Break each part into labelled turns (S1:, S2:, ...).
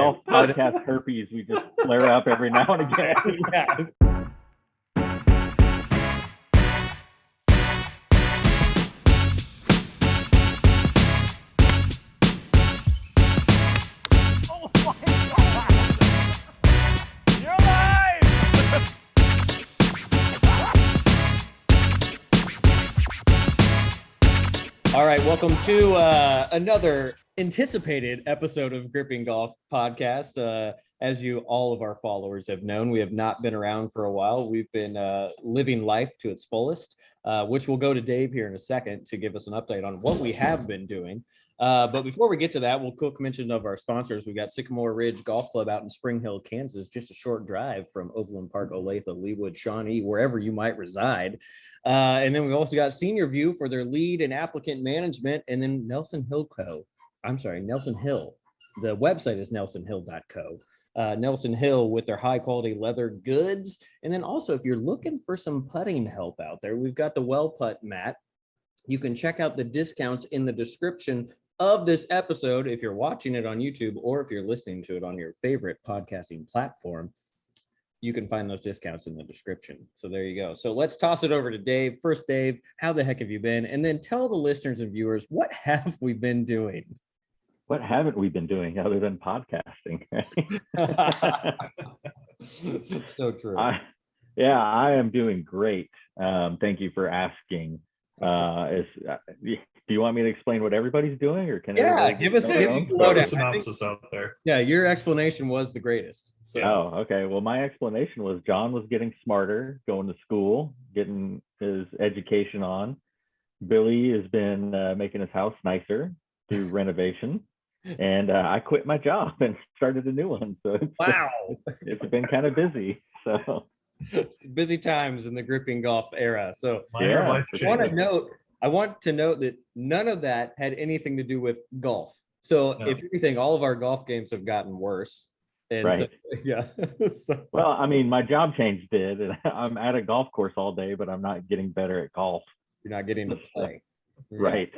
S1: golf podcast herpes. We just flare up every now and again.
S2: Yeah. All right, welcome to another anticipated episode of Gripping Golf Podcast. As all of our followers have known, we have not been around for a while. We've been living life to its fullest, which we'll go to Dave here in a second to give us an update on what we have been doing. But before we get to that, we'll quick mention of our sponsors. We got Sycamore Ridge Golf Club out in Spring Hill, Kansas, just a short drive from Overland Park, Olathe, Leawood, Shawnee, wherever you might reside. And then we've also got Senior View for their lead and applicant management, and then Nelson Hill. The website is nelsonhill.co. Nelson Hill with their high quality leather goods. And then also, if you're looking for some putting help out there, we've got the Well Putt mat. You can check out the discounts in the description of this episode if you're watching it on YouTube, or if you're listening to it on your favorite podcasting platform. You can find those discounts in the description. So there you go. So let's toss it over to Dave. First, Dave, how the heck have you been? And then tell the listeners and viewers, what have we been doing?
S1: What haven't we been doing other than podcasting?
S2: So true.
S1: I am doing great. Thank you for asking. Do you want me to explain what everybody's doing, or can
S2: give us
S3: a synopsis out there?
S2: Yeah, your explanation was the greatest. So.
S1: Oh, okay. Well, my explanation was John was getting smarter, going to school, getting his education on. Billy has been making his house nicer through renovation, and I quit my job and started a new one. So it's been kind of busy. So
S2: busy times in the gripping golf era. So
S3: I
S2: want to note that none of that had anything to do with golf. So if anything, all of our golf games have gotten worse. And
S1: right.
S2: So,
S1: well, I mean, my job change did, and I'm at a golf course all day, but I'm not getting better at golf.
S2: You're not getting to play.
S1: Right.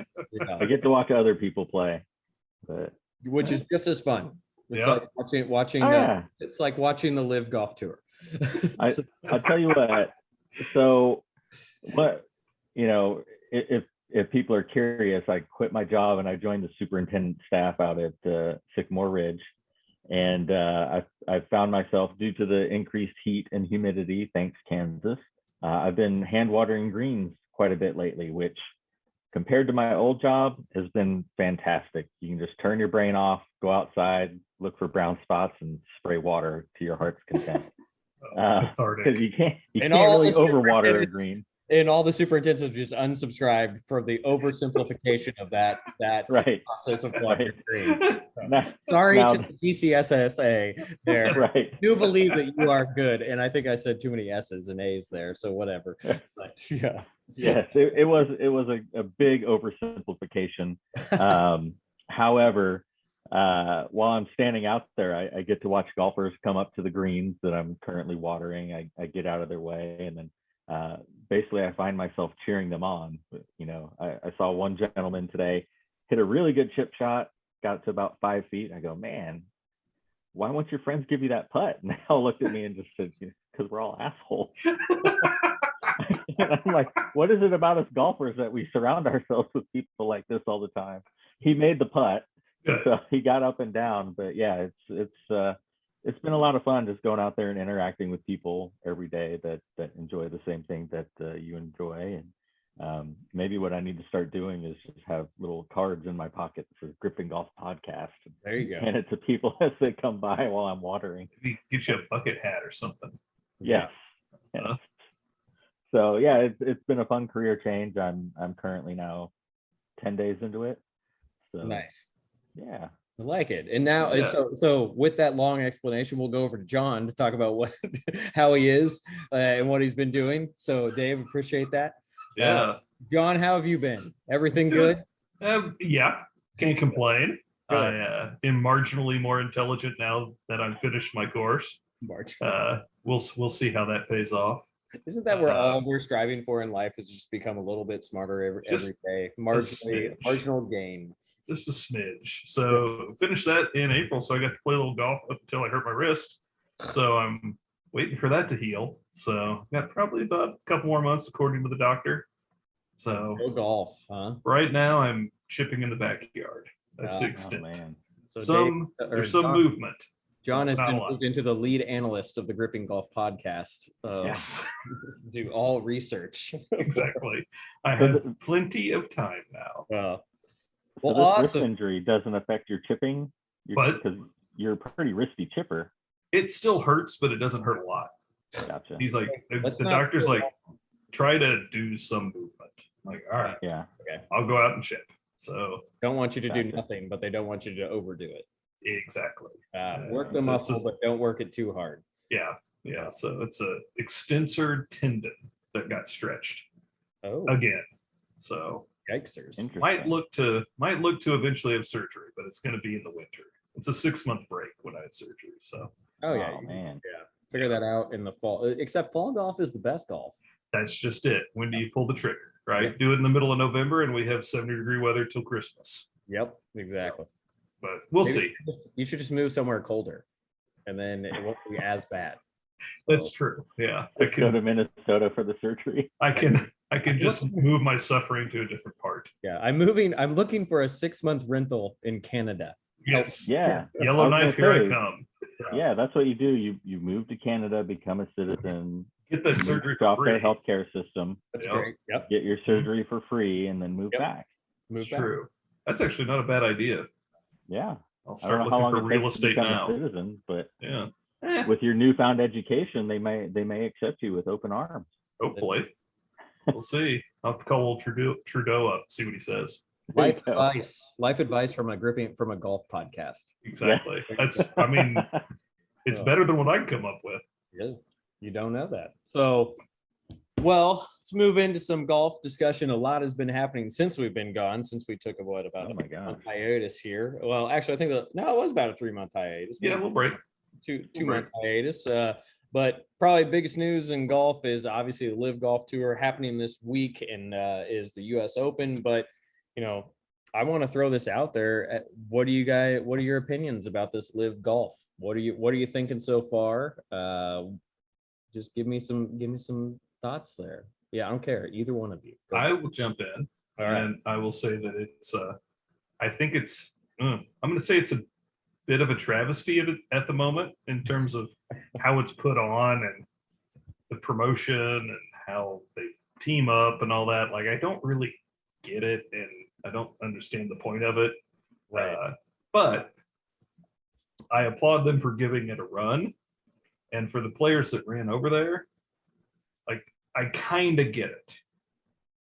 S1: I get to watch other people play,
S2: which is just as fun. It's like watching. It's like watching the LIV Golf Tour.
S1: I'll tell you what. So, if people are curious, I quit my job and I joined the superintendent staff out at Sycamore Ridge, and I found myself, due to the increased heat and humidity, thanks Kansas, I've been hand watering greens quite a bit lately, which compared to my old job has been fantastic. You can just turn your brain off, go outside, look for brown spots, and spray water to your heart's content. Because you can't really overwater a green.
S2: And all the superintendents just unsubscribed for the oversimplification of that
S1: right.
S2: process of watering green. So, sorry to the GCSSA there.
S1: Right.
S2: I do believe that you are good, and I think I said too many S's and A's there, so whatever. But, yeah.
S1: Yes, it was a big oversimplification. However, while I'm standing out there, I get to watch golfers come up to the greens that I'm currently watering. I get out of their way, and then basically I find myself cheering them on. I saw one gentleman today hit a really good chip shot, got to about 5 feet. I go, man, why won't your friends give you that putt? And they all looked at me and just said, because we're all assholes. And I'm like, what is it about us golfers that we surround ourselves with people like this all the time? He made the putt, so he got up and down. But yeah, it's been a lot of fun just going out there and interacting with people every day that enjoy the same thing that you enjoy. And maybe what I need to start doing is just have little cards in my pocket for Gripping Golf Podcast.
S2: There you go.
S1: And it's to people as they come by while I'm watering.
S3: Maybe get you a bucket hat or something.
S1: Yes. So yeah, it's been a fun career change. I'm currently now 10 days into it. So
S2: nice.
S1: Yeah.
S2: I like it. And now, so with that long explanation, we'll go over to John to talk about how he is and what he's been doing. So Dave, appreciate that.
S3: Yeah.
S2: John, how have you been? Everything good?
S3: Yeah. Can't complain. I've been marginally more intelligent now that I've finished my course. We'll see how that pays off.
S2: Isn't that where all we're striving for in life is just become a little bit smarter every day? Marginal gain.
S3: just a smidge. So finished that in April. So I got to play a little golf up until I hurt my wrist. So I'm waiting for that to heal. So got probably about a couple more months according to the doctor. So
S2: Go golf, huh?
S3: right now I'm chipping in the backyard. That's the
S2: Oh,
S3: extent.
S1: man.
S2: So
S3: There's some movement.
S2: John has
S3: Not a
S2: been
S3: lot.
S2: moved into the lead analyst of the Gripping Golf podcast.
S3: Yes,
S2: Do all research.
S3: exactly. I have plenty of time now.
S2: Well,
S1: So this wrist injury doesn't affect your chipping,
S3: But-
S1: because you're a pretty wristy chipper.
S3: It still hurts, but it doesn't hurt a lot.
S1: Gotcha.
S3: He's like,
S2: Let's
S3: the
S2: not
S3: doctor's
S2: feel
S3: like, try to do some movement. I'm like, all right,
S1: Yeah.
S3: I'll go out and chip. So
S2: don't want you to do
S1: Gotcha.
S2: nothing, but they don't want you to overdo it.
S3: exactly.
S2: Work the
S3: So
S2: muscle,
S3: it's
S2: but don't work it too hard.
S3: yeah. So it's a extensor tendon that got stretched
S2: Oh,
S3: again. So
S2: yikesers.
S1: Interesting.
S3: might look to eventually have surgery, but it's going to be in the winter. It's a 6-month break when I had surgery. So
S2: Oh yeah,
S1: man.
S2: figure that out in the fall. Except fall golf is the best golf.
S3: that's just it. When do you pull the trigger? Right?
S2: Yeah.
S3: Do it in the middle of November, and we have 70-degree weather till Christmas.
S2: Yep, exactly.
S3: But we'll
S2: Maybe
S3: see.
S2: You should just move somewhere colder, and then it won't be as bad.
S3: That's true. Yeah, I
S1: Let's go to
S3: can.
S1: Minnesota for the surgery.
S3: I can. I can just move my suffering to a different part.
S2: Yeah, I'm moving. I'm looking for a 6-month rental in Canada.
S3: Yes.
S1: Yeah.
S3: Yellow
S1: I was
S3: knife,
S1: gonna
S3: here I
S1: say,
S3: come.
S1: Yeah, that's what you do. You move to Canada, become a citizen,
S3: Get that
S1: move
S3: surgery
S1: off
S3: for
S1: their
S3: free.
S1: healthcare system,
S2: That's
S3: Yep.
S2: great. Yep.
S1: get your surgery for free, and then move
S2: Yep.
S1: back.
S2: Move
S3: It's
S2: back.
S3: true. That's actually not a bad idea.
S1: Yeah.
S3: I'll
S1: I don't
S3: start
S1: know how
S3: looking
S1: long
S3: for
S1: it
S3: real
S1: takes to
S3: estate
S1: become
S3: now.
S1: a citizen, but
S3: Yeah.
S1: with your newfound education, they may accept you with open arms.
S3: Hopefully. We'll see. I'll have to call old Trudeau up, see what he says.
S1: There you
S2: Life
S1: go.
S2: advice from a golf podcast.
S3: Exactly. That's, I mean, it's better than what I can come up with.
S2: Yeah, you don't know that. So, well, let's move into some golf discussion. A lot has been happening since we've been gone, since we took about
S1: Oh
S2: a
S1: my gosh.
S2: month hiatus here. Well, actually, I think it was about a 3-month hiatus.
S3: Yeah, we'll break.
S2: Two-month hiatus. But probably biggest news in golf is obviously the LIV Golf Tour happening this week, and is the U.S. Open. But I want to throw this out there. What are your opinions about this LIV Golf? What are you thinking so far? Just give me some thoughts there. Yeah, I don't care. Either one of you. Go
S3: I
S2: ahead.
S3: will jump in.
S2: All right.
S3: And I will say that it's, I think it's, I'm going to say it's a bit of a travesty at the moment in terms of how it's put on and the promotion and how they team up and all that. Like, I don't really get it, and I don't understand the point of it.
S2: Right.
S3: But I applaud them for giving it a run. And for the players that ran over there, like, I kind of get it.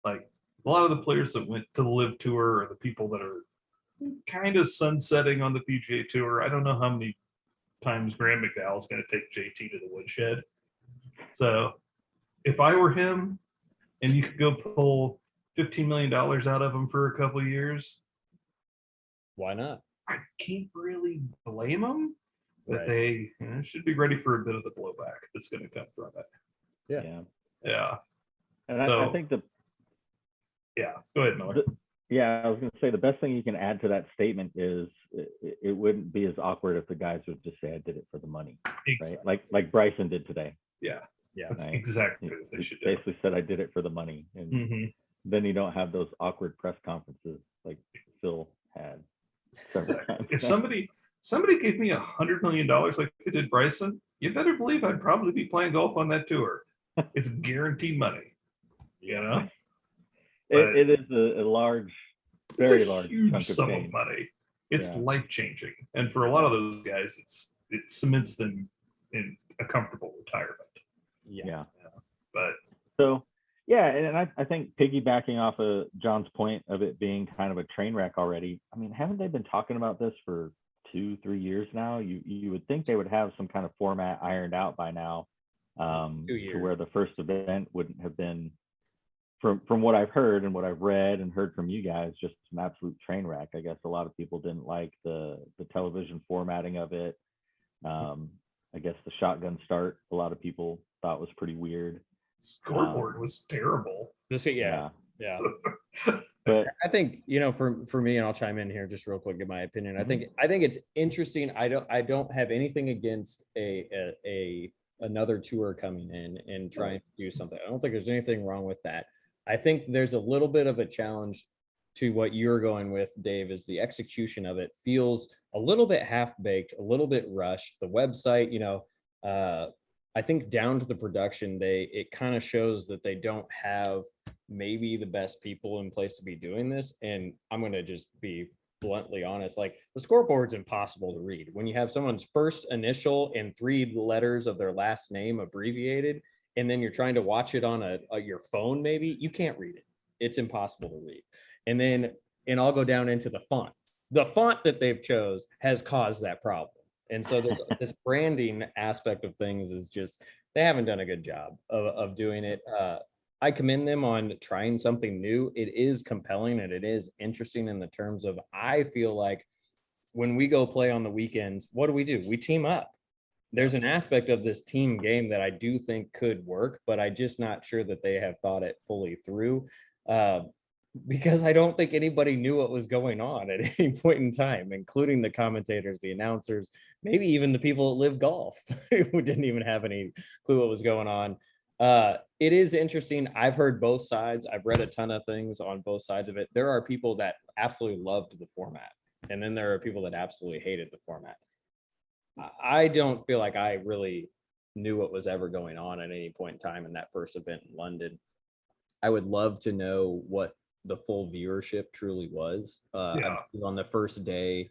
S3: Like, a lot of the players that went to the LIV Tour are the people that are kind of sunsetting on the PGA Tour. I don't know how many times Graham McDowell is going to take JT to the woodshed. So if I were him and you could go pull $15 million out of him for a couple of years,
S2: Why not?
S3: I can't really blame them. But
S2: Right.
S3: they should be ready for a bit of the blowback that's going to come from it.
S1: Yeah.
S3: Yeah.
S1: And
S3: So-
S1: I think
S3: Yeah. Go ahead, Miller.
S1: I was going to say the best thing you can add to that statement is it wouldn't be as awkward if the guys would just say I did it for the money, right? Like Bryson did today.
S3: Yeah.
S2: Yeah.
S3: That's
S1: Right.
S3: exactly
S1: He
S3: what they should do.
S1: basically said I did it for the money, and
S3: Mhm.
S1: then you don't have those awkward press conferences like Phil had several
S3: Exactly.
S1: times.
S3: If somebody gave me $100 million like they did Bryson, you better believe I'd probably be playing golf on that tour. It's guaranteed money. You know,
S1: it is a large,
S3: it's
S1: very
S3: a
S1: large
S3: huge
S1: chunk of
S3: sum of
S1: change.
S3: money. It's
S1: Yeah.
S3: life changing, and for a lot of those guys, it cements them in a comfortable retirement.
S1: Yeah.
S3: But
S1: So, yeah, and I think piggybacking off of John's point of it being kind of a train wreck already, I mean, haven't they been talking about this for 2-3 years now? You would think they would have some kind of format ironed out by now,
S2: 2
S1: to
S2: years.
S1: where the first event wouldn't have been, from what I've heard and what I've read and heard from you guys, just an absolute train wreck. I guess a lot of people didn't like the television formatting of it. I guess the shotgun start, a lot of people thought was pretty weird.
S3: scoreboard was terrible.
S2: Just yeah. Yeah.
S1: But
S2: I think, for me, and I'll chime in here just real quick, give my opinion. I think it's interesting. I don't have anything against another tour coming in and trying to do something. I don't think there's anything wrong with that. I think there's a little bit of a challenge to what you're going with, Dave, is the execution of it feels a little bit half-baked, a little bit rushed. The website, I think down to the production, it kind of shows that they don't have maybe the best people in place to be doing this. And I'm going to just be bluntly honest, like the scoreboard's impossible to read. When you have someone's first initial and 3 letters of their last name abbreviated, and then you're trying to watch it on your phone, maybe, you can't read it. It's impossible to read. And I'll go down into the font. The font that they've chose has caused that problem. And so this branding aspect of things is just, they haven't done a good job of doing it. I commend them on trying something new. It is compelling and it is interesting in the terms of, I feel like when we go play on the weekends, what do? We team up. There's an aspect of this team game that I do think could work, but I'm just not sure that they have thought it fully through. Because I don't think anybody knew what was going on at any point in time, including the commentators, the announcers, maybe even the people at LIV Golf who didn't even have any clue what was going on. It is interesting. I've heard both sides. I've read a ton of things on both sides of it. There are people that absolutely loved the format, and then there are people that absolutely hated the format. I don't feel like I really knew what was ever going on at any point in time in that first event in London. I would love to know what the full viewership truly was. On the first day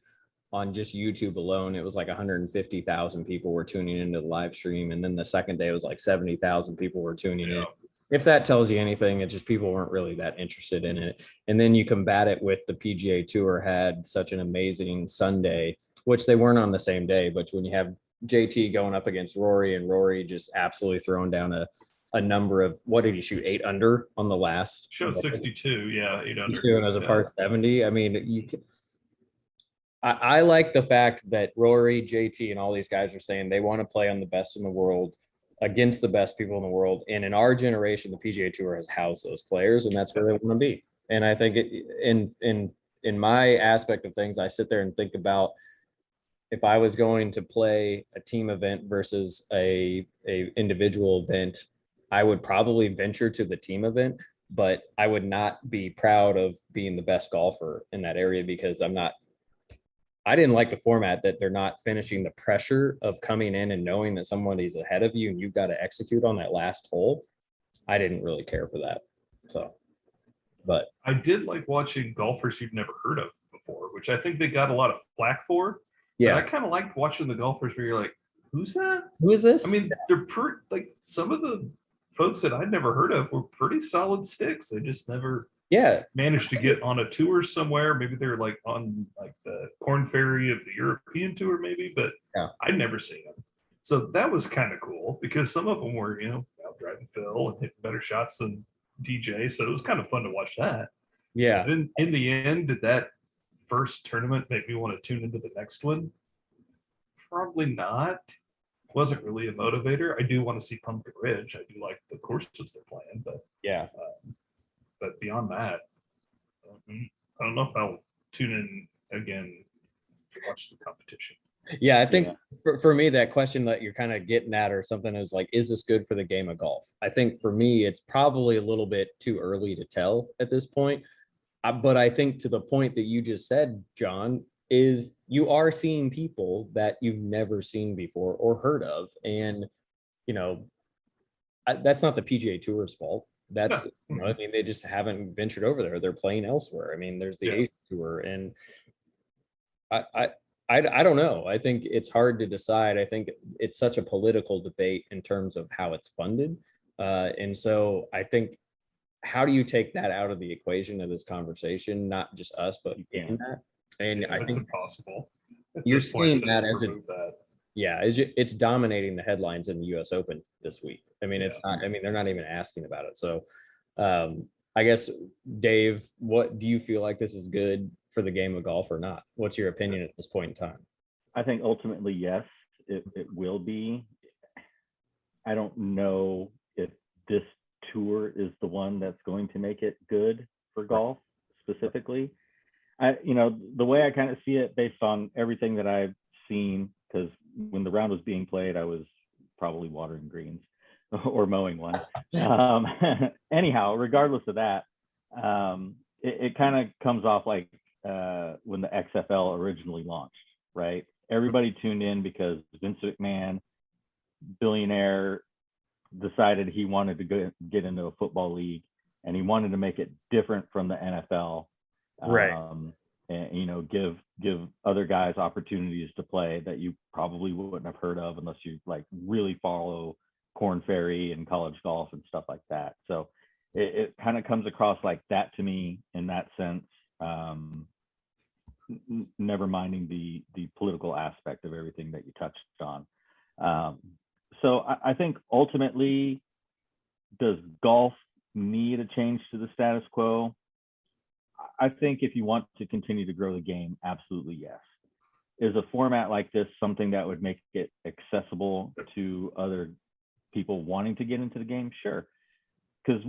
S2: on just YouTube alone, it was like 150,000 people were tuning into the live stream. And then the second day it was like 70,000 people were tuning in. If that tells you anything, it's just people weren't really that interested in it. And then you combat it with the PGA Tour had such an amazing Sunday, which they weren't on the same day, but when you have JT going up against Rory and Rory just absolutely throwing down a number of, what did he shoot, 8 under on the last?
S3: Showed 62, 8 under.
S2: And as a part 70. I mean, I like the fact that Rory, JT, and all these guys are saying they want to play on the best in the world against the best people in the world. And in our generation, the PGA Tour has housed those players, and that's where they want to be. And I think in my aspect of things, I sit there and think about, if I was going to play a team event versus a individual event, I would probably venture to the team event, but I would not be proud of being the best golfer in that area, because I didn't like the format that they're not finishing the pressure of coming in and knowing that somebody's ahead of you and you've got to execute on that last hole. I didn't really care for that. So, but
S3: I did like watching golfers you've never heard of before, which I think they got a lot of flack for.
S2: Yeah.
S3: But I kind of liked watching the golfers where you're like, who's that?
S2: Who is this?
S3: I mean, they're like some of the folks that I'd never heard of were pretty solid sticks. They just never managed to get on a tour somewhere. Maybe they're like on like the Corn Ferry of the European Tour, maybe, but I'd never seen them. So that was kind of cool, because some of them were, out driving Phil and hitting better shots than DJ. So it was kind of fun to watch that.
S2: Yeah.
S3: And in the end, did that first tournament make me want to tune into the next one? Probably not. Wasn't really a motivator. I do want to see Pumpkin Ridge. I do like the courses they're playing, but but beyond that, I don't know if I'll tune in again to watch the competition.
S2: Yeah, I think for me, that question that you're kind of getting at or something is like, is this good for the game of golf? I think for me, it's probably a little bit too early to tell at this point. But I think to the point that you just said, John, is you are seeing people that you've never seen before or heard of. And, that's not the PGA Tour's fault. That's, I mean, they just haven't ventured over there. They're playing elsewhere. I mean, there's the Asia Tour, and I don't know. I think it's hard to decide. I think it's such a political debate in terms of how it's funded. And so I think, how do you take that out of the equation of this conversation? Not just us, but in that. And I think
S3: impossible.
S2: You're seeing that as it's dominating the headlines in the US Open this week. I mean, it's not, I mean, they're not even asking about it. So I guess, Dave, what do you feel like this is good for the game of golf or not? What's your opinion at this point in time?
S1: I think ultimately, yes, it will be. I don't know if this tour is the one that's going to make it good for golf specifically. The way I kind of see it based on everything that I've seen, because when the round was being played, I was probably watering greens or mowing one. Anyhow, regardless of that, it kind of comes off like when the XFL originally launched, right? Everybody tuned in because Vince McMahon, billionaire, decided he wanted to get into a football league, and he wanted to make it different from the NFL.
S2: Right.
S1: And give other guys opportunities to play that you probably wouldn't have heard of unless you like really follow Corn Ferry and college golf and stuff like that. So it kind of comes across like that to me in that sense. Never minding the political aspect of everything that you touched on. So I think ultimately, does golf need a change to the status quo? I think if you want to continue to grow the game, absolutely yes. Is a format like this something that would make it accessible to other people wanting to get into the game? Sure. Because,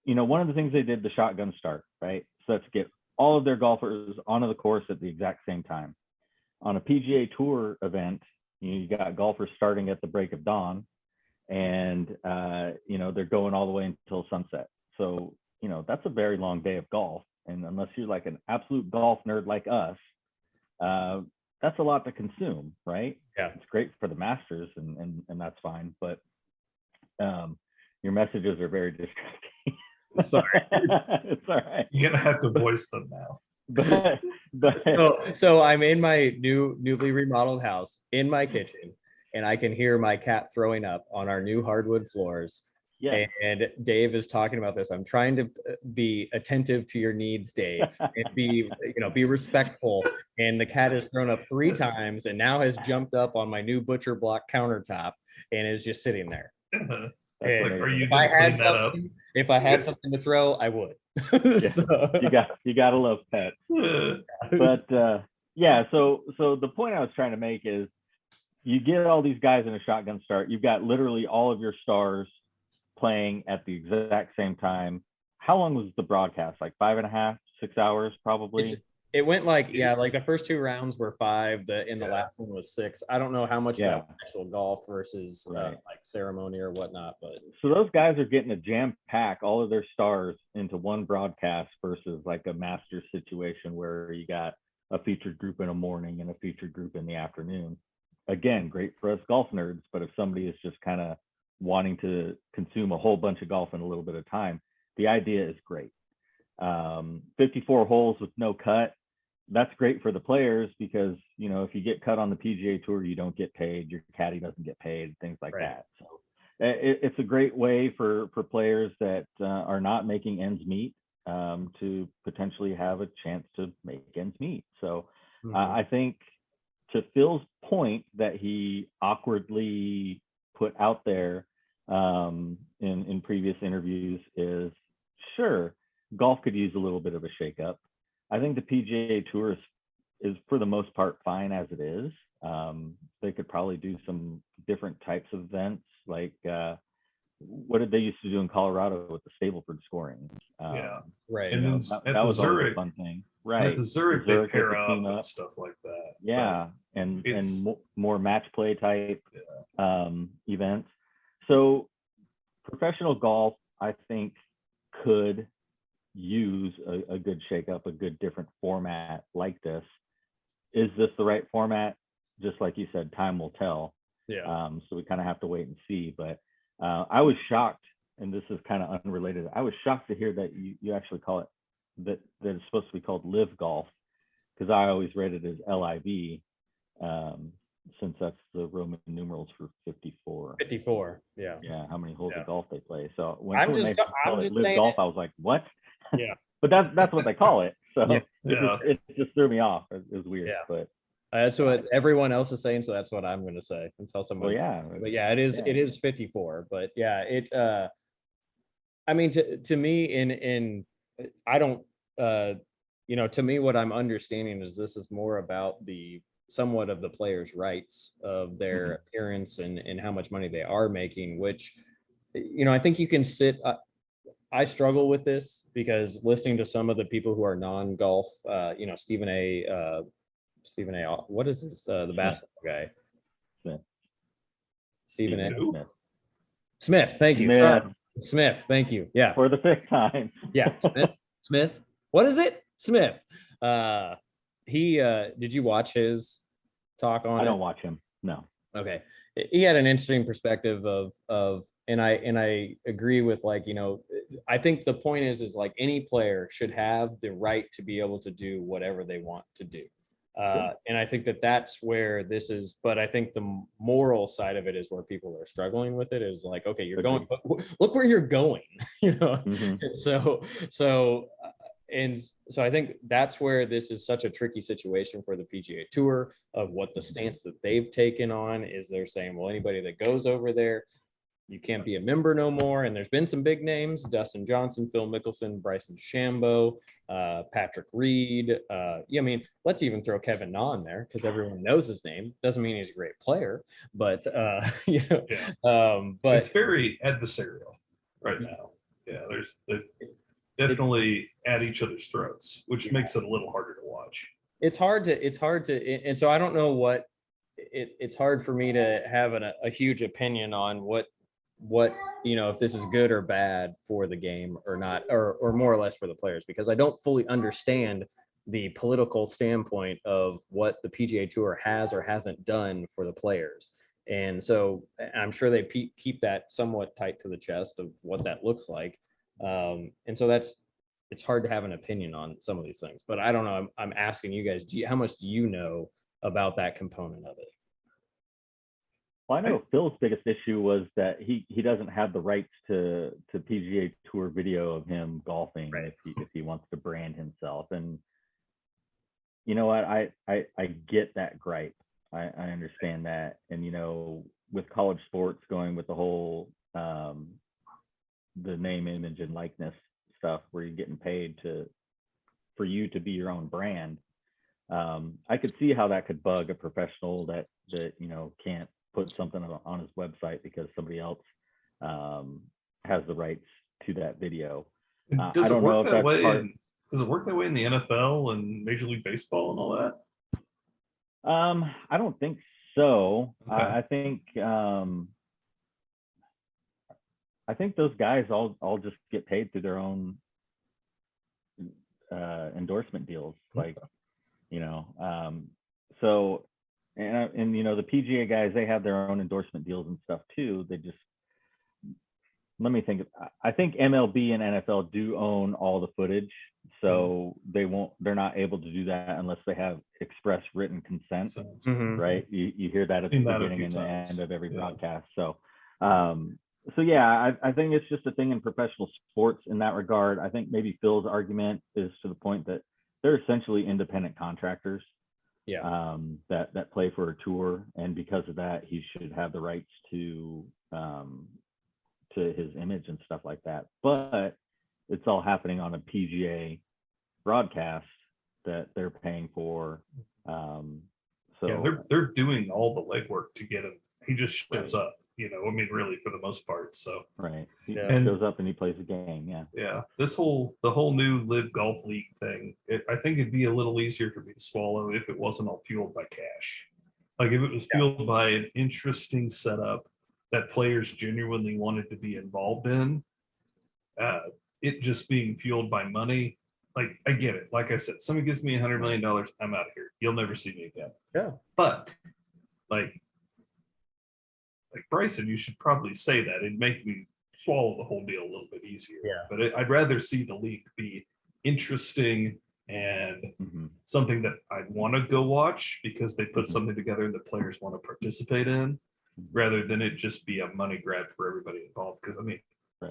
S1: one of the things they did, the shotgun start, right? So that's get all of their golfers onto the course at the exact same time. On a PGA Tour event, you got golfers starting at the break of dawn, and, they're going all the way until sunset. So, that's a very long day of golf. And unless you're like an absolute golf nerd like us, that's a lot to consume, right?
S2: Yeah.
S1: It's great for the Masters, and that's fine. But your messages are very distracting.
S2: Sorry.
S1: It's all right.
S3: You're gonna have to voice them now.
S2: But so I'm in my newly remodeled house in my kitchen, and I can hear my cat throwing up on our new hardwood floors.
S1: Yeah.
S2: And Dave is talking about this. I'm trying to be attentive to your needs, Dave, and be respectful. And the cat has thrown up 3 times and now has jumped up on my new butcher block countertop and is just sitting there.
S3: Are you
S2: If I
S3: gonna
S2: had
S3: clean that up?
S2: If I had something to throw, I would.
S1: So, you gotta love pets. But so the point I was trying to make is, you get all these guys in a shotgun start. You've got literally all of your stars playing at the exact same time. How long was the broadcast? Like 5.5, 6 hours, probably.
S2: It went like the first 2 rounds were 5. The last one was 6. I don't know how much that was actual golf versus like ceremony or whatnot, but
S1: so those guys are getting a jam pack all of their stars into one broadcast versus like a Masters situation where you got a featured group in the morning and a featured group in the afternoon. Again, great for us golf nerds, but if somebody is just kind of wanting to consume a whole bunch of golf in a little bit of time, the idea is great. 54 holes with no cut, that's great for the players because, if you get cut on the PGA Tour, you don't get paid, your caddy doesn't get paid, things like that. So it's a great way for players that are not making ends meet to potentially have a chance to make ends meet. So I think, to Phil's point that he awkwardly put out there in previous interviews, is sure, golf could use a little bit of a shakeup. I think the PGA Tour is for the most part fine as it is. They could probably do some different types of events, like what did they used to do in Colorado with the Stableford scoring?
S2: Right.
S3: And then
S1: that was always a fun thing, right?
S3: At the Zurich, they pair up and stuff like that.
S1: Yeah, and more match play type events. So professional golf, I think, could use a good shakeup, a good different format like this. Is this the right format? Just like you said, time will tell.
S2: Yeah.
S1: So we kind of have to wait and see. But I was shocked, and this is kind of unrelated. I was shocked to hear that you actually call it that it's supposed to be called LIV Golf, because I always read it as LIV, since that's the Roman numerals for 54.
S2: 54. Yeah.
S1: Yeah. How many holes of golf they play. So when
S2: I'm
S1: they call it LIV Golf, I was like, what?
S2: Yeah.
S1: But that's what they call it. So
S3: Yeah.
S1: it just threw me off. It was weird.
S2: Yeah.
S1: But
S2: that's what everyone else is saying, so that's what I'm going to say until someone.
S1: Well, yeah.
S2: But it is 54. But I mean, to me, I don't, to me, what I'm understanding is this is more about the somewhat of the players' rights of their appearance and how much money they are making, which, I think you can sit I struggle with this because listening to some of the people who are non-golf, Stephen A. What is this? The basketball guy,
S1: Smith.
S2: Stephen A.
S1: Smith.
S2: Smith. Thank you.
S1: Smith.
S2: Sorry. Smith. Thank you. Yeah.
S1: For the 5th time.
S2: Yeah. Smith. What is it? Smith. He did you watch his talk on it?
S1: I don't watch him. No.
S2: Okay. He had an interesting perspective of and I agree with, like, I think the point is like any player should have the right to be able to do whatever they want to do. And I think that's where this is, but I think the moral side of it is where people are struggling with it, is like, okay, you're going, but look where you're going,
S1: Mm-hmm.
S2: And so I think that's where this is such a tricky situation for the PGA Tour, of what the stance that they've taken on is. They're saying, well, anybody that goes over there, you can't be a member no more. And there's been some big names: Dustin Johnson, Phil Mickelson, Bryson DeChambeau, Patrick Reed. Let's even throw Kevin Na in there, because everyone knows his name. Doesn't mean he's a great player, but but
S3: it's very adversarial right now. Yeah, they're definitely at each other's throats, which makes it a little harder to watch.
S2: It's hard to, and so I don't know what it's hard for me to have a huge opinion on what if this is good or bad for the game or not, or more or less for the players, because I don't fully understand the political standpoint of what the PGA Tour has or hasn't done for the players. And so I'm sure they keep that somewhat tight to the chest of what that looks like. And so it's hard to have an opinion on some of these things, but I don't know. I'm asking you guys, how much do you know about that component of it?
S1: Well, I know Phil's biggest issue was that he doesn't have the rights to PGA Tour video of him golfing, right, if he wants to brand himself. And you know what, I get that gripe. I understand that. And with college sports going with the whole the name, image, and likeness stuff, where you're getting paid for you to be your own brand, I could see how that could bug a professional that can't put something on his website because somebody else has the rights to that video.
S3: Does it work that way? Does it work that way in the NFL and Major League Baseball and all that?
S1: I don't think so.
S3: Okay.
S1: I think those guys all just get paid through their own endorsement deals, like so. And the PGA guys, they have their own endorsement deals and stuff too. Let me think. I think MLB and NFL do own all the footage, so they're not able to do that unless they have express written consent, right? You hear that at the beginning and the end of every broadcast. So yeah, I think it's just a thing in professional sports in that regard. I think maybe Phil's argument is to the point that they're essentially independent contractors.
S2: Yeah.
S1: That play for a tour, and because of that, he should have the rights to his image and stuff like that. But it's all happening on a PGA broadcast that they're paying for. So
S3: yeah, they're doing all the legwork to get him. He just shows up. Really, for the most part. So
S1: right, he
S3: and
S1: goes up and he plays a game.
S3: Yeah. The whole new LIV Golf League thing. I think it'd be a little easier for me to swallow if it wasn't all fueled by cash. Like if it was fueled by an interesting setup that players genuinely wanted to be involved in. It just being fueled by money. Like I get it. Like I said, somebody gives me $100 million, I'm out of here. You'll never see me again.
S2: Yeah.
S3: But like Bryson, you should probably say that. It'd make me swallow the whole deal a little bit easier.
S2: Yeah.
S3: But I'd rather see the league be interesting and something that I'd want to go watch because they put something together that players want to participate in, rather than it just be a money grab for everybody involved. Because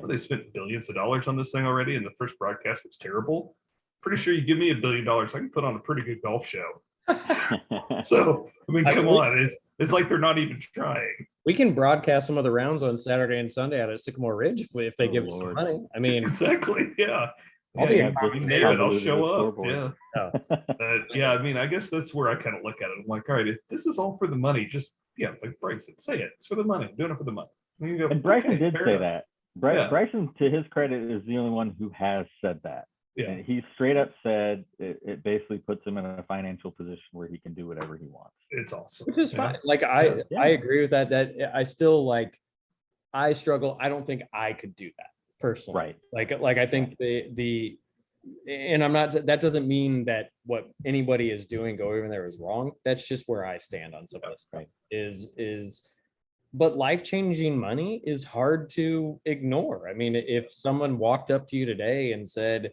S3: they spent billions of dollars on this thing already, and the first broadcast was terrible. Pretty sure you give me $1 billion, I can put on a pretty good golf show. So come on, it's like they're not even trying.
S2: We can broadcast some of the rounds on Saturday and Sunday out at Sycamore Ridge if they give us some money.
S3: Exactly, yeah. I'll show up. Yeah. I guess that's where I kind of look at it. I'm like, all right, if this is all for the money, just like Bryson, say it. It's for the money. I'm doing it for the money.
S1: And Bryson did say that.
S3: Yeah.
S1: Bryson, to his credit, is the only one who has said that.
S3: Yeah.
S1: And he straight up said it basically puts him in a financial position where he can do whatever he wants.
S3: It's awesome.
S2: Which is
S3: Yeah.
S2: fine. Like I agree with that. That I still like. I struggle. I don't think I could do that personally.
S1: Right.
S2: Like I think and I'm not. That doesn't mean that what anybody is doing going there is wrong. That's just where I stand on some of this stuff. But life-changing money is hard to ignore. I mean, if someone walked up to you today and said,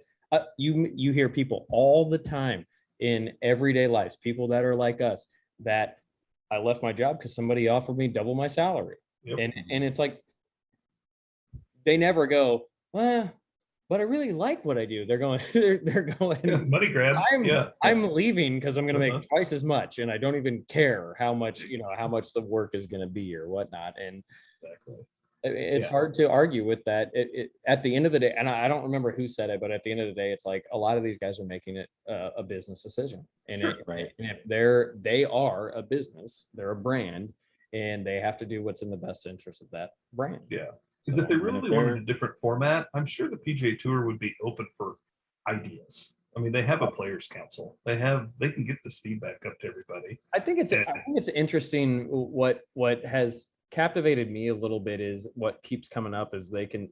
S2: you hear people all the time in everyday lives, people that are like us, that I left my job because somebody offered me double my salary.
S3: Yep.
S2: And it's like, they never go, well, but I really like what I do. They're going, they're going,
S3: money grab.
S2: I'm leaving because I'm going to make twice as much, and I don't even care how much the work is going to be or whatnot. And
S3: exactly.
S2: It's hard to argue with that. At the end of the day, and I don't remember who said it, but at the end of the day, it's like a lot of these guys are making it a business decision. And,
S3: sure,
S2: and if they are a business, they're a brand, and they have to do what's in the best interest of that brand.
S3: Yeah. Because if they really wanted a different format, I'm sure the PGA Tour would be open for ideas. I mean, they have a players' council. They can get this feedback up to everybody.
S2: I think it's interesting. What has captivated me a little bit is what keeps coming up is they can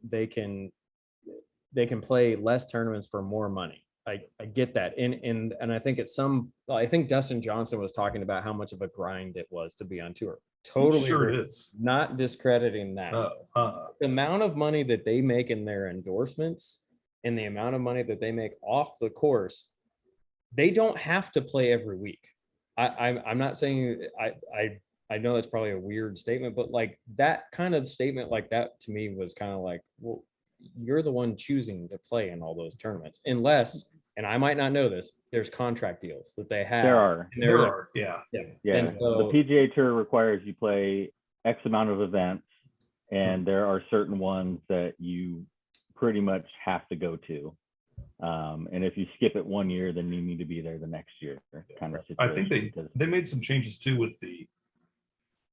S2: play less tournaments for more money. I get that. And I think I think Dustin Johnson was talking about how much of a grind it was to be on tour. Totally
S3: sure it is.
S2: Not discrediting that. The amount of money that they make in their endorsements and the amount of money that they make off the course, they don't have to play every week. I'm not saying I know that's probably a weird statement, but like that kind of statement like that to me was kind of like, well, you're the one choosing to play in all those tournaments, unless, and I might not know this, there's contract deals that they have.
S1: There are.
S3: Yeah.
S1: So, the PGA Tour requires you play X amount of events, and there are certain ones that you pretty much have to go to. And if you skip it one year, then you need to be there the next year. Kind of situation.
S3: I think they made some changes too with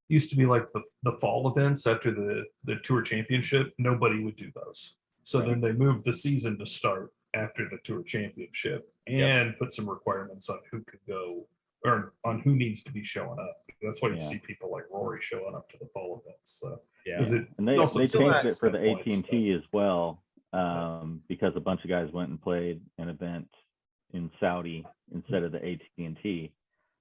S3: used to be like the fall events after the Tour Championship. Nobody would do those. So then they moved the season to start after the Tour Championship and put some requirements on who could go or on who needs to be showing up. That's why you see people like Rory showing up to the fall events. So,
S1: and they changed it for the AT&T as well, because a bunch of guys went and played an event in Saudi instead of the AT&T.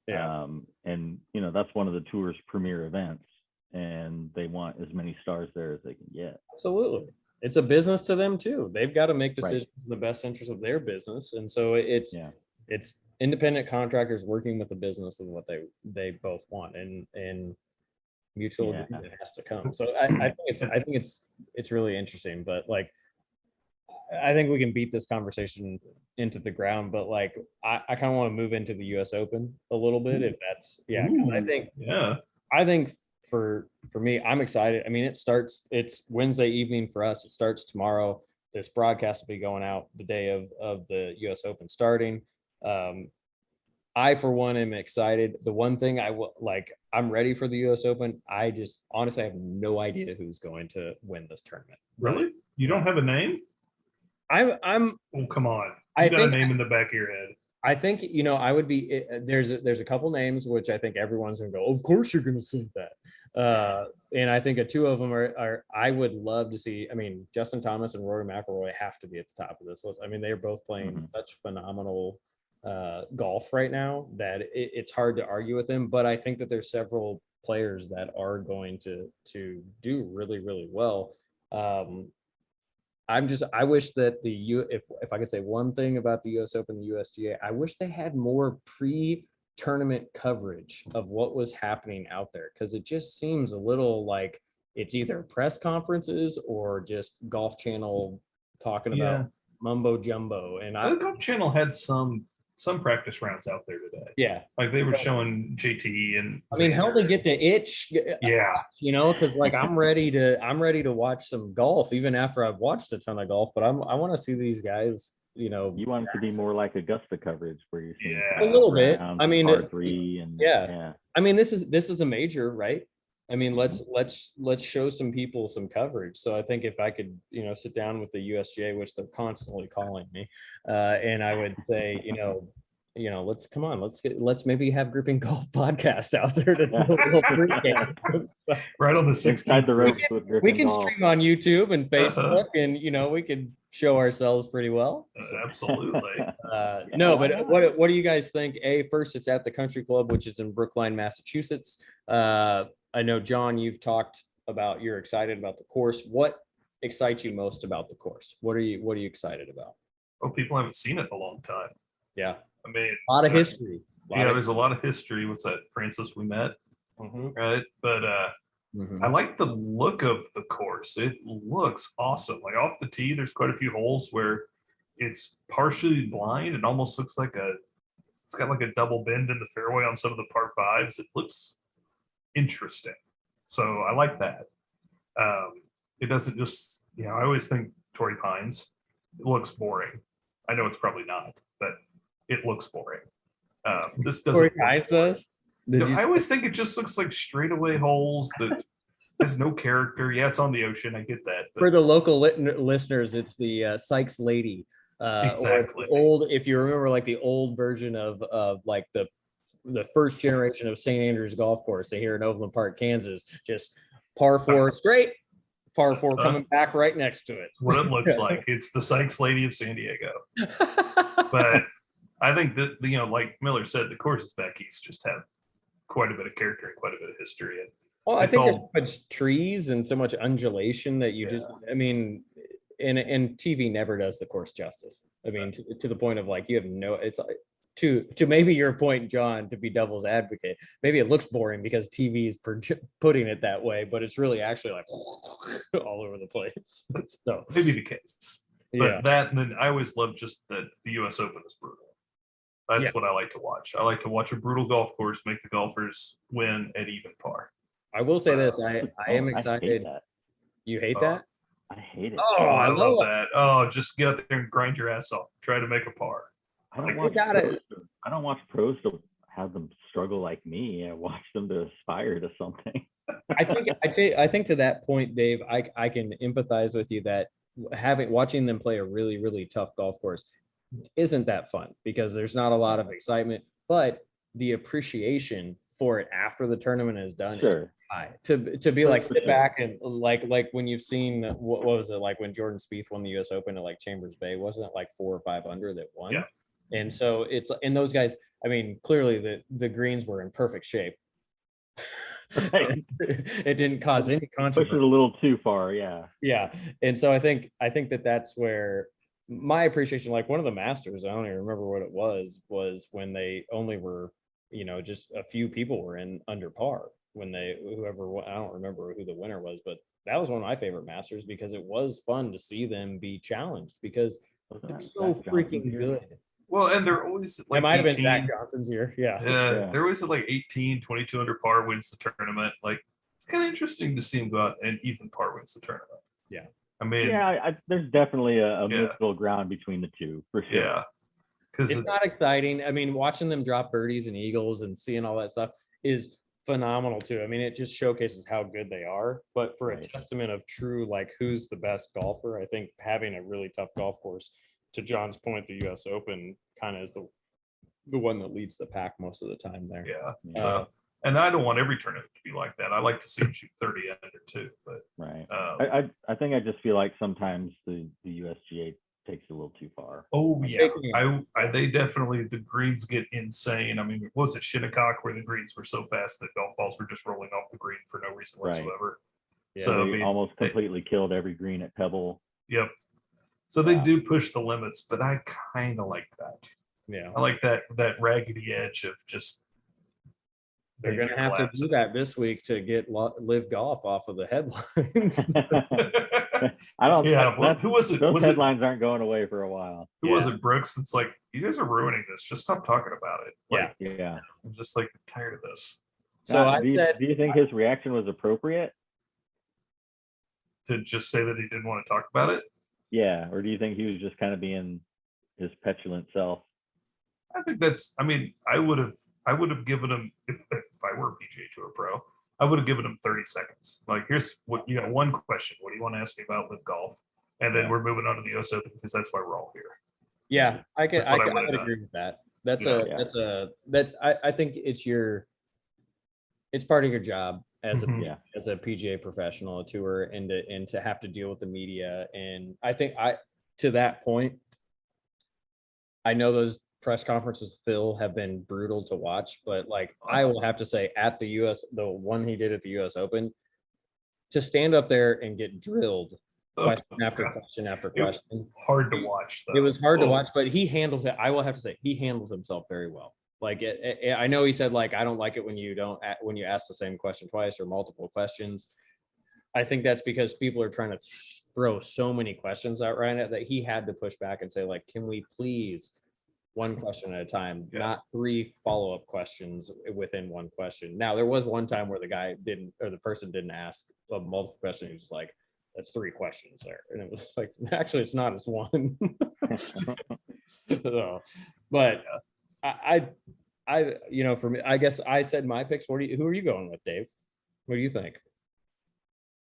S1: And that's one of the tour's premier events, and they want as many stars there as they can get.
S2: Absolutely. It's a business to them too. They've got to make decisions in the best interest of their business. And so it's independent contractors working with the business and what they both want, and mutual agreement has to come. So I think it's really interesting, but like, I think we can beat this conversation into the ground, but like, I kind of want to move into the US Open a little bit, if that's, I think for me, I'm excited. I mean, it's Wednesday evening for us. It starts tomorrow. This broadcast will be going out the day of the US Open starting. I, for one, am excited. The one thing I'm ready for the US Open. I just honestly have no idea who's going to win this tournament.
S3: Really? You don't have a name?
S2: I'm.
S3: Oh, come on. You got a name in the back of your head.
S2: I think, I would be, there's a couple names, which I think everyone's going to go, of course you're going to see that. And I think two of them are, I would love to see, I mean, Justin Thomas and Rory McIlroy have to be at the top of this list. I mean, they're both playing such phenomenal golf right now that it's hard to argue with them. But I think that there's several players that are going to do really, really well. I wish that if I could say one thing about the US Open, the USGA, I wish they had more pre-tournament coverage of what was happening out there, because it just seems a little like it's either press conferences or just Golf Channel talking about mumbo jumbo. And
S3: the Golf Channel had some practice rounds out there today.
S2: Yeah,
S3: like they were showing JT and.
S2: I mean, how they get the itch?
S3: Yeah,
S2: because like I'm ready to watch some golf even after I've watched a ton of golf. But I want to see these guys. You
S1: want it to be more like Augusta coverage where you're seeing
S2: a little bit. I mean,
S1: par 3 and
S2: I mean, this is a major, right? I mean, let's show some people some coverage. So I think if I could, sit down with the USGA, which they're constantly calling me, and I would say, let's maybe have Gripping Golf podcast out there to do a little pregame.
S3: Right on the
S1: Inside
S3: 16th.
S1: the ropes with
S2: We
S1: Griffin
S2: can
S1: Golf.
S2: stream on YouTube and Facebook, and we could show ourselves pretty well.
S3: Absolutely.
S2: No,
S1: why
S2: but
S1: not?
S2: what do you guys think? First, it's at the Country Club, which is in Brookline, Massachusetts. I know, John, you've talked about you're excited about the course. What excites you most about the course? What are you excited about?
S3: Oh, people haven't seen it in a long time.
S2: Yeah,
S3: I mean,
S2: a lot of history.
S3: there's a lot of history. What's that? Francis, we met, right? But I like the look of the course. It looks awesome. Like off the tee, there's quite a few holes where it's partially blind. It almost looks like it's got like a double bend in the fairway on some of the par fives. It looks interesting. So I like that. It doesn't just, I always think Torrey Pines, it looks boring. I know it's probably not, but it looks boring. This doesn't. I always think it just looks like straightaway holes that has no character. Yeah, it's on the ocean. I get that.
S2: For the local listeners, it's the Sykes Lady.
S3: Exactly.
S2: Old, if you remember, like the old version of like the first generation of St. Andrews Golf Course here in Overland Park, Kansas. Just par 4 straight, par 4 coming back right next to it.
S3: That's what it looks like. It's the Sykes Lady of San Diego. But I think that, like Miller said, the courses back east just have quite a bit of character and quite a bit of history. And
S2: well, I think there's so much trees and so much undulation that you just, I mean, and TV never does the course justice. I mean, to the point of like, you have no, it's to maybe your point, John, to be devil's advocate, maybe it looks boring because TV is putting it that way, but it's really actually like all over the place. So
S3: maybe the case. But that, and then I always love just that the US Open is brutal. That's what I like to watch. I like to watch a brutal golf course make the golfers win at even par.
S2: I will say this, I am excited. You hate that?
S1: I hate it.
S3: Oh, I love that. Oh, just get out there and grind your ass off. Try to make a par.
S1: I don't watch pros to have them struggle like me. I watch them to aspire to something.
S2: I think to that point, Dave, I can empathize with you that watching them play a really, really tough golf course isn't that fun because there's not a lot of excitement, but the appreciation for it after the tournament is done is high. To be like sit back and like when you've seen what was it like when Jordan Spieth won the US Open at like Chambers Bay, wasn't it like 4 or 5 under that won?
S3: Yeah.
S2: And so it's, and those guys, I mean, clearly the greens were in perfect shape. Right. It didn't cause any controversy.
S1: Pushed it a little too far, yeah.
S2: Yeah, and so I think that's where my appreciation, like one of the Masters, I don't even remember what it was when they only were, just a few people were in under par when I don't remember who the winner was, but that was one of my favorite Masters because it was fun to see them be challenged because they're so freaking good.
S3: Well, and they're always like,
S2: it might have been Zach Johnson's year. Yeah.
S3: They're always at like 18, 22 under par wins the tournament. Like, it's kind of interesting to see him go out and even par wins the tournament.
S2: Yeah.
S3: I mean,
S1: there's definitely a middle ground between the two for sure.
S3: Yeah. Because
S2: it's not exciting. I mean, watching them drop birdies and eagles and seeing all that stuff is phenomenal too. I mean, it just showcases how good they are. But for a testament of true, like, who's the best golfer, I think having a really tough golf course, to John's point, the US Open kind of is the one that leads the pack most of the time there.
S3: Yeah. So, and I don't want every tournament to be like that. I like to see them shoot 30 under too. But
S1: I think I just feel like sometimes the USGA takes it a little too far.
S3: Oh yeah, they definitely, the greens get insane. I mean, what was it, Shinnecock, where the greens were so fast that golf balls were just rolling off the green for no reason whatsoever.
S1: Yeah, so they almost completely killed every green at Pebble.
S3: Yep. So they do push the limits, but I kind of like that.
S2: Yeah,
S3: I like that raggedy edge of just.
S2: They're going to have to do that this week to get LIV Golf off of the headlines.
S1: I don't.
S3: Yeah, who was it?
S1: Those headlines aren't going away for a while.
S3: Who was it, Brooks? It's like, you guys are ruining this. Just stop talking about it. Like,
S1: yeah.
S3: I'm just like tired of this.
S2: So
S1: do you think his reaction was appropriate?
S3: To just say that he didn't want to talk about it?
S1: Yeah, or do you think he was just kind of being his petulant self?
S3: I think that's. I mean, I would have given him, if I were a PGA Tour pro, I would have given him 30 seconds. Like, here's what you got. One question. What do you want to ask me about LIV Golf? And then we're moving on to the US Open because that's why we're all here.
S2: Yeah, I
S3: That's what I
S2: would
S3: would've
S2: agree with that. That's
S3: Yeah.
S2: I think it's part of your job as a
S3: Mhm.
S2: as a PGA professional, a tour, and to have to deal with the media. And I think to that point, I know those press conferences with Phil have been brutal to watch, but like I will have to say at the one he did at the US Open, to stand up there and get drilled question after question after question.
S3: Hard to watch, though.
S2: It was hard to watch, but he handles it. I will have to say he handles himself very well. Like I know he said like I don't like it when you ask the same question twice or multiple questions. I think that's because people are trying to throw so many questions out right now that he had to push back and say like, can we please one question at a time, not 3 follow-up questions within one question. Now there was one time where the person didn't ask a multiple question. He was like, that's 3 questions there. And it was like, actually it's not, it's one. So, but I for me, I guess I said my picks. Who are you going with, Dave? What do you think?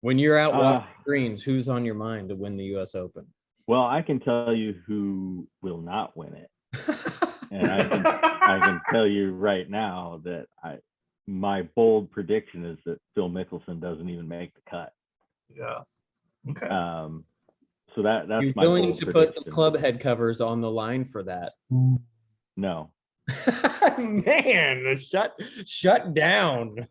S2: When you're out walking greens, who's on your mind to win the US Open?
S1: Well, I can tell you who will not win it. And I can tell you right now that my bold prediction is that Phil Mickelson doesn't even make the cut.
S3: Yeah. Okay.
S1: So that's
S2: you
S1: my
S2: willing
S1: bold
S2: to
S1: prediction.
S2: put the club head covers on the line for that?
S1: No.
S2: Man, shut down.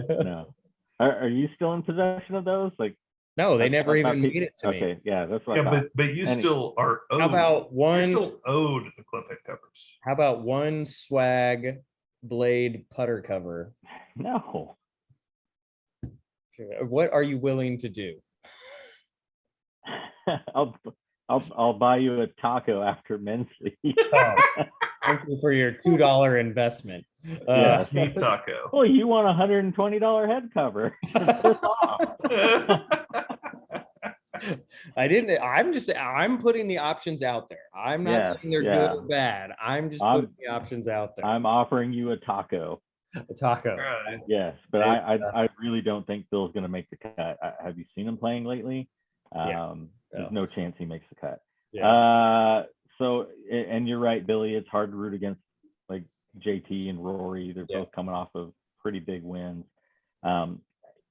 S1: No. Are you still in possession of those? Like,
S2: no, they never even made it to me.
S1: Okay, yeah, that's what I thought.
S3: But you still are owed.
S2: How about
S3: You're still owed the club head covers.
S2: How about one swag blade putter cover?
S1: No.
S2: What are you willing to do?
S1: I'll buy you a taco after men's league.
S2: Thank you for your $2 investment.
S3: Yes, meat taco.
S1: Well, you want a $120 head cover.
S2: I'm putting the options out there. I'm not saying they're good or bad. I'm just putting the options out there.
S1: I'm offering you a taco.
S2: A taco.
S3: Right.
S1: Yes, but I really don't think Phil's going to make the cut. Have you seen him playing lately? There's no chance he makes the cut. Yeah. So, and you're right, Billy, it's hard to root against like JT and Rory. They're both coming off of pretty big wins.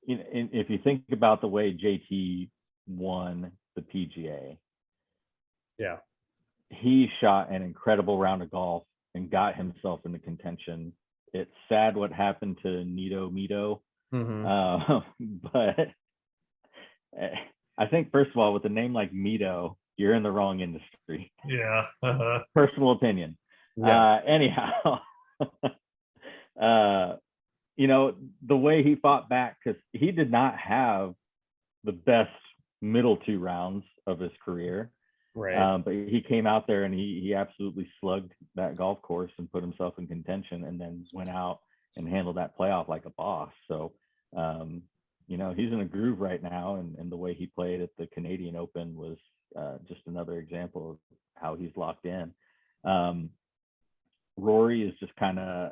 S1: If you think about the way JT won the PGA, he shot an incredible round of golf and got himself into contention. It's sad what happened to Nito Mito, but I think first of all, with a name like Mito, you're in the wrong industry.
S3: Yeah.
S1: Personal opinion. Anyhow, the way he fought back, because he did not have the best middle 2 rounds of his career.
S2: Right.
S1: But he came out there and he absolutely slugged that golf course and put himself in contention, and then went out and handled that playoff like a boss. So, he's in a groove right now, and the way he played at the Canadian Open was just another example of how he's locked in. Rory is just kind of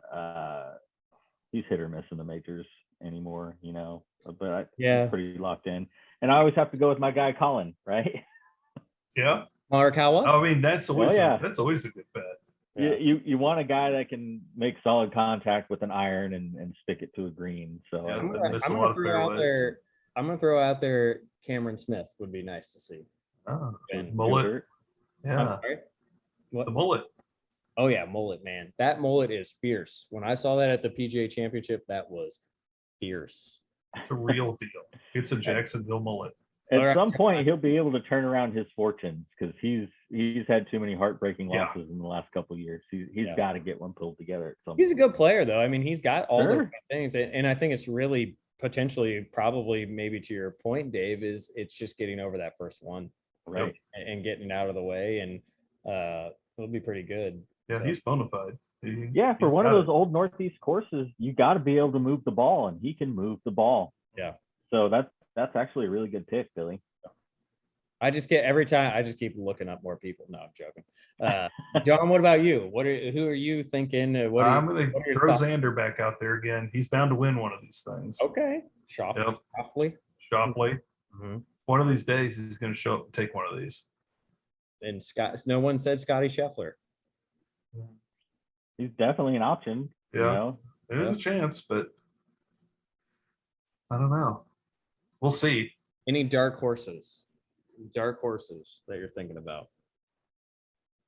S1: he's hit or miss in the majors anymore, but he's pretty locked in. And I always have to go with my guy Colin, right?
S3: Yeah.
S2: Morikawa?
S3: I mean, that's always a good bet.
S1: Yeah. You want a guy that can make solid contact with an iron and stick it to a green. So
S2: I'm gonna throw out there Cameron Smith would be nice to see.
S3: Oh, mullet. Yeah.
S2: What?
S3: The mullet.
S2: Oh yeah, mullet, man. That mullet is fierce. When I saw that at the PGA Championship, that was fierce.
S3: It's a real deal. It's a Jacksonville mullet.
S1: At some point, he'll be able to turn around his fortunes, because he's had too many heartbreaking losses in the last couple of years. He's got to get one pulled together.
S2: He's a good player, though. I mean, he's got all the right things, and I think it's really potentially, probably, maybe to your point, Dave, is it's just getting over that first one,
S1: right,
S2: and getting it out of the way, and it'll be pretty good.
S3: Yeah, he's bona fide.
S1: For one of those old Northeast courses, you got to be able to move the ball, and he can move the ball.
S2: Yeah.
S1: So that's actually a really good pick, Billy.
S2: I just get every time I just keep looking up more people. No, I'm joking. John, what about you? Who are you thinking?
S3: I'm going
S2: what
S3: to
S2: are your
S3: throw
S2: thoughts?
S3: Xander back out there again. He's bound to win one of these things.
S2: Okay,
S3: Yep.
S2: Shoffley.
S3: Shoffley.
S2: Mm-hmm.
S3: One of these days, he's going to show up and take one of these.
S2: And Scott. No one said Scotty Scheffler.
S1: He's definitely an option.
S3: Yeah,
S1: You know?
S3: there's a chance, but I don't know. We'll see.
S2: Any dark horses? Dark horses that you're thinking about?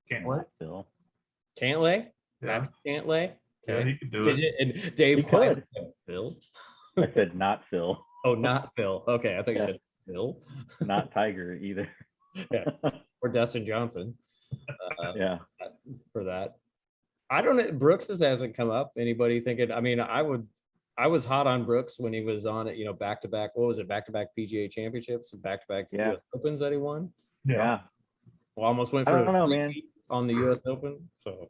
S3: Can't wait.
S1: Phil.
S2: Cantlay?
S3: Yeah,
S2: Cantlay?
S3: yeah, he could do it.
S2: And Dave
S1: He
S2: Klein.
S1: could.
S2: Phil?
S1: I said not Phil,
S2: Oh, not Phil. Okay, I thought you
S1: Yeah.
S2: said Phil.
S1: not Tiger either.
S2: Yeah. Or Dustin Johnson.
S1: Yeah.
S2: For that. I don't know. Brooks hasn't come up. Anybody thinking? I mean, I was hot on Brooks when he was on it, back to back. What was it? Back to back PGA championships, back to back
S1: Yeah.
S2: Opens that he won.
S1: Yeah.
S2: Well, almost went
S1: I
S2: for
S1: don't know, man.
S2: on the US Open. So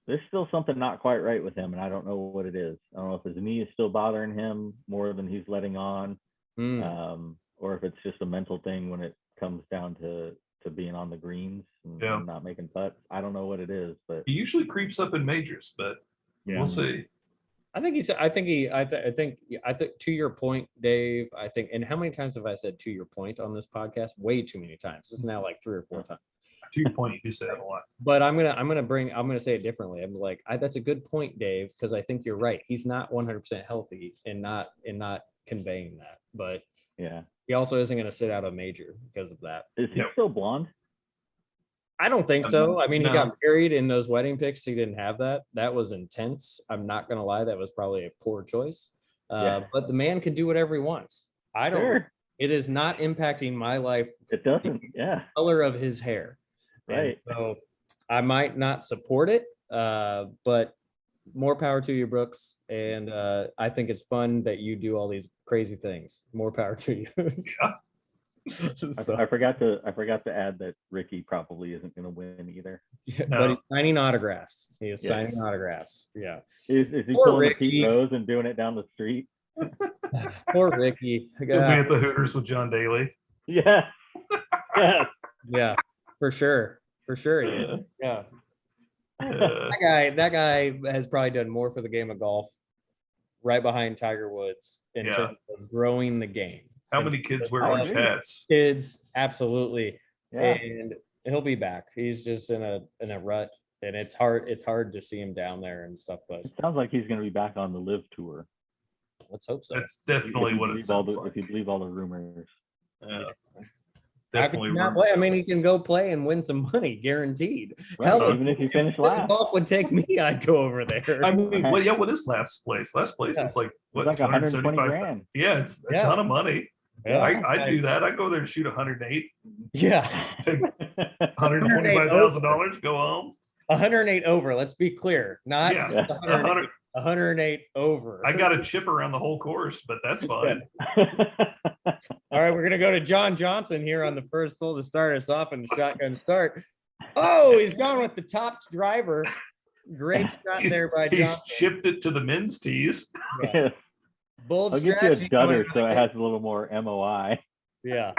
S1: There's still something not quite right with him, and I don't know what it is. I don't know if his knee is still bothering him more than he's letting on, or if it's just a mental thing when it comes down to being on the greens and not making putts. I don't know what it is, but
S3: He usually creeps up in majors, but we'll see.
S2: I think I think to your point, Dave, I think, and how many times have I said to your point on this podcast? Way too many times. This is now like 3 or 4 times.
S3: To your point, you do say that a lot.
S2: But I'm gonna say it differently. I'm like, that's a good point, Dave, because I think you're right. He's not 100% healthy and not conveying that. But
S1: yeah,
S2: he also isn't gonna sit out a major because of that.
S1: is he still blonde?
S2: I don't think so. I mean,
S3: No.
S2: he got married in those wedding pics. He didn't have that. That was intense. I'm not gonna lie. That was probably a poor choice. But the man can do whatever he wants. I don't.
S1: Sure.
S2: It is not impacting my life.
S1: It doesn't. Yeah.
S2: Color of his hair.
S1: Right.
S2: And so I might not support it, but more power to you, Brooks. And I think it's fun that you do all these crazy things. More power to you. So,
S1: I forgot to add that Ricky probably isn't going to win either.
S2: yeah,
S3: No.
S2: but he's signing autographs. He is
S3: Yes.
S2: signing autographs. Yeah.
S1: Is he
S2: Poor
S1: pulling
S2: Ricky.
S1: the Pete Rose and doing it down the street?
S2: Poor Ricky.
S3: He'll be at the Hooters with John Daly.
S1: Yeah. Yeah.
S2: Yeah, for sure. For sure. He is. Yeah.
S3: Uh,
S2: That guy has probably done more for the game of golf right behind Tiger Woods in
S3: Yeah.
S2: terms of growing the game.
S3: how many kids wear orange hats?
S2: Kids, absolutely.
S1: Yeah.
S2: And he'll be back. He's just in a rut, and it's hard to see him down there and stuff, but
S1: It sounds like he's going to be back on the LIV tour.
S2: let's hope so.
S3: That's definitely what it sounds
S1: If
S3: like.
S1: you believe all the rumors.
S3: Yeah.
S2: How could
S3: Definitely.
S2: you not play? I mean, he can go play and win some money, guaranteed.
S1: Right,
S2: Hell,
S1: even if you finish
S2: if
S1: last.
S2: golf would take me, I'd go over there.
S3: I mean, well, yeah. What is last place? Last place is like
S1: It's
S3: what?
S1: like 120
S3: $275,000?
S1: grand.
S3: Yeah, it's a
S2: Yeah.
S3: ton of money.
S2: Yeah.
S3: I'd do that. I'd go there and shoot 108,
S2: Yeah.
S3: take $125,000, go home.
S2: 108 over. Let's be clear. Not
S3: Yeah.
S2: 108, 108 over.
S3: I got a chip around the whole course, but that's fine.
S2: All right, we're gonna go to John Johnson here on the first hole to start us off in the shotgun start. Oh, he's gone with the top driver. Great shot there by
S3: He's
S2: Johnson.
S3: chipped it to the men's tees.
S2: Yeah. Bold
S1: I'll get you a
S2: strategy
S1: gutter
S2: going
S1: so
S2: on
S1: it
S2: there.
S1: has a little more MOI.
S2: Yeah.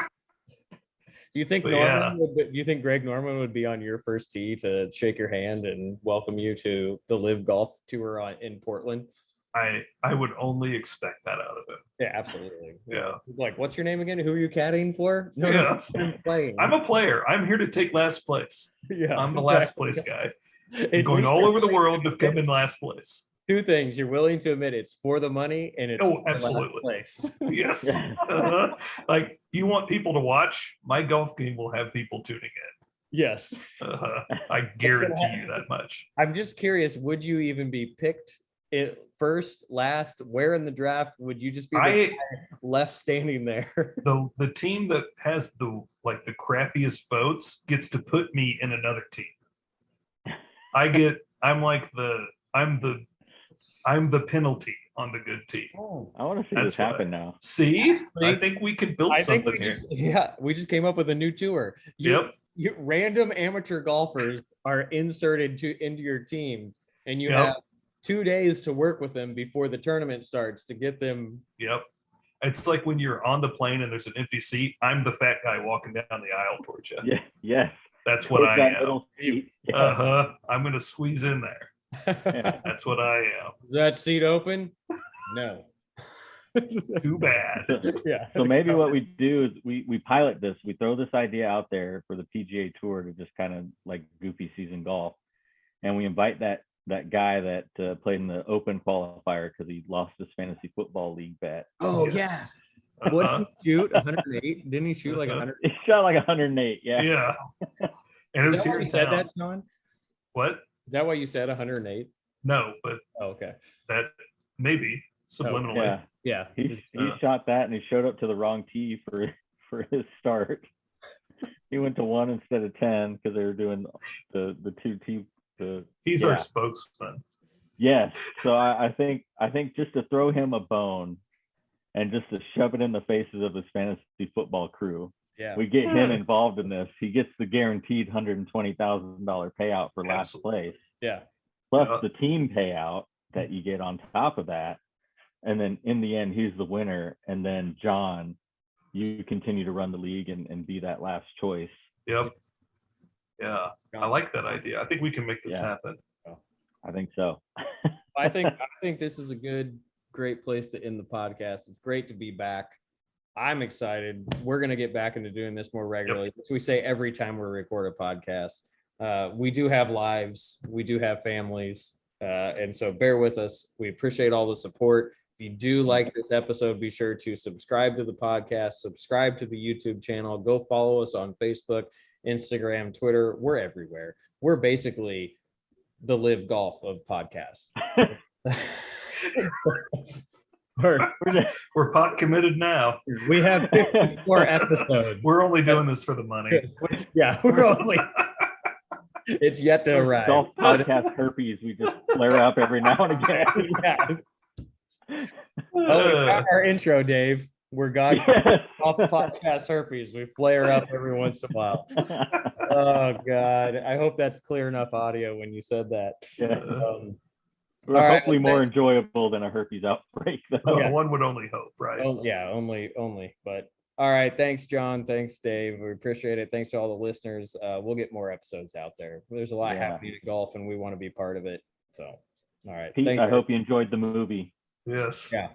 S2: Do you think
S3: But
S2: do you think Greg Norman would be on your first tee to shake your hand and welcome you to the LIV Golf Tour in Portland?
S3: I would only expect that out of him.
S2: Yeah, absolutely.
S3: Yeah.
S2: Like, what's your name again? Who are you caddying for? No,
S3: Yeah.
S2: I'm playing.
S3: I'm a player. I'm here to take last place.
S2: Yeah,
S3: I'm the last
S2: exactly.
S3: place guy.
S2: It's
S3: Going
S2: just
S3: all over the world to come in last place.
S2: two things. You're willing to admit it's for the money and it's
S3: Oh,
S2: for the last
S3: absolutely.
S2: place.
S3: Yes.
S1: Yeah.
S3: Uh-huh. Like you want people to watch, my golf game will have people tuning in.
S2: Yes.
S3: I guarantee you that much.
S2: I'm just curious, would you even be picked first, last? Where in the draft would you just be the
S3: I
S2: guy left standing there?
S3: the team that has the crappiest votes gets to put me in another team. I'm the penalty on the good team.
S2: Oh,
S1: I want to see
S3: That's
S1: this happen now.
S3: See, I think we could build
S2: I think
S3: something here.
S2: we just came up with a new tour.
S3: Yep.
S2: Random amateur golfers are inserted into your team, and you
S3: Yep.
S2: have 2 days to work with them before the tournament starts to get them
S3: Yep. It's like when you're on the plane and there's an empty seat. I'm the fat guy walking down the aisle towards you.
S1: Yeah, yes.
S3: That's what
S1: Take
S3: I
S1: that
S3: am.
S1: little seat. Yeah.
S3: Uh-huh. I'm going to squeeze in there.
S2: Is
S3: That's what I am.
S2: that seat open? No.
S3: Too bad.
S2: Yeah.
S1: So maybe what we do is we pilot this. We throw this idea out there for the PGA Tour to just kind of like goofy season golf, and we invite that guy that played in the Open qualifier because he lost his fantasy football league bet.
S2: Oh
S3: Yes.
S2: yeah. What did he shoot? 108? Didn't he shoot like 100?
S1: He shot like 108. Yeah.
S3: Yeah. And it was
S2: Is that
S3: here
S2: why
S3: in
S2: you said
S3: town.
S2: that, Sean?
S3: What?
S2: Is that why you said 108?
S3: No, but
S2: Oh, okay.
S3: that maybe subliminally.
S1: Yeah.
S2: Yeah.
S1: He
S3: Uh.
S1: shot that and he showed up to the wrong tee for his start. He went to 1 instead of 10 because they were doing the 2 tee.
S3: He's our spokesman.
S1: Yes. So I think just to throw him a bone and just to shove it in the faces of his fantasy football crew,
S2: Yeah.
S1: we get him involved in this. He gets the guaranteed $120,000 payout for last place,
S2: Yeah.
S1: plus the team payout that you get on top of that. And then in the end, he's the winner. And then John, you continue to run the league and be that last choice.
S3: Yep. Yeah. I like that idea. I think we can make this happen.
S1: I think so.
S2: I think this is a great place to end the podcast. It's great to be back. I'm excited. We're going to get back into doing this more regularly. As we say every time we record a podcast, we do have lives. We do have families. And so bear with us. We appreciate all the support. If you do like this episode, be sure to subscribe to the podcast, subscribe to the YouTube channel, go follow us on Facebook, Instagram, Twitter. We're everywhere. We're basically the LIV Golf of podcasts.
S3: We're pot committed now.
S2: We have 54 episodes.
S3: We're only doing this for the money.
S2: Yeah, we're only. It's yet to arrive.
S1: Golf podcast herpes. We just flare up every now and again.
S2: Yeah. Oh, we got our intro, Dave. We're God off podcast herpes. We flare up every once in a while. Oh God. I hope that's clear enough audio when you said that.
S1: Yeah.
S2: All right,
S1: hopefully more enjoyable than a herpes outbreak.
S3: Oh, one would only hope, right?
S2: Oh, yeah, only. But all right. Thanks, John. Thanks, Dave. We appreciate it. Thanks to all the listeners. We'll get more episodes out there. There's a lot happening at golf and we want to be part of it. So, all right.
S1: Pete,
S2: Thanks,
S1: I hope you enjoyed the movie.
S3: Yes.
S2: Yeah.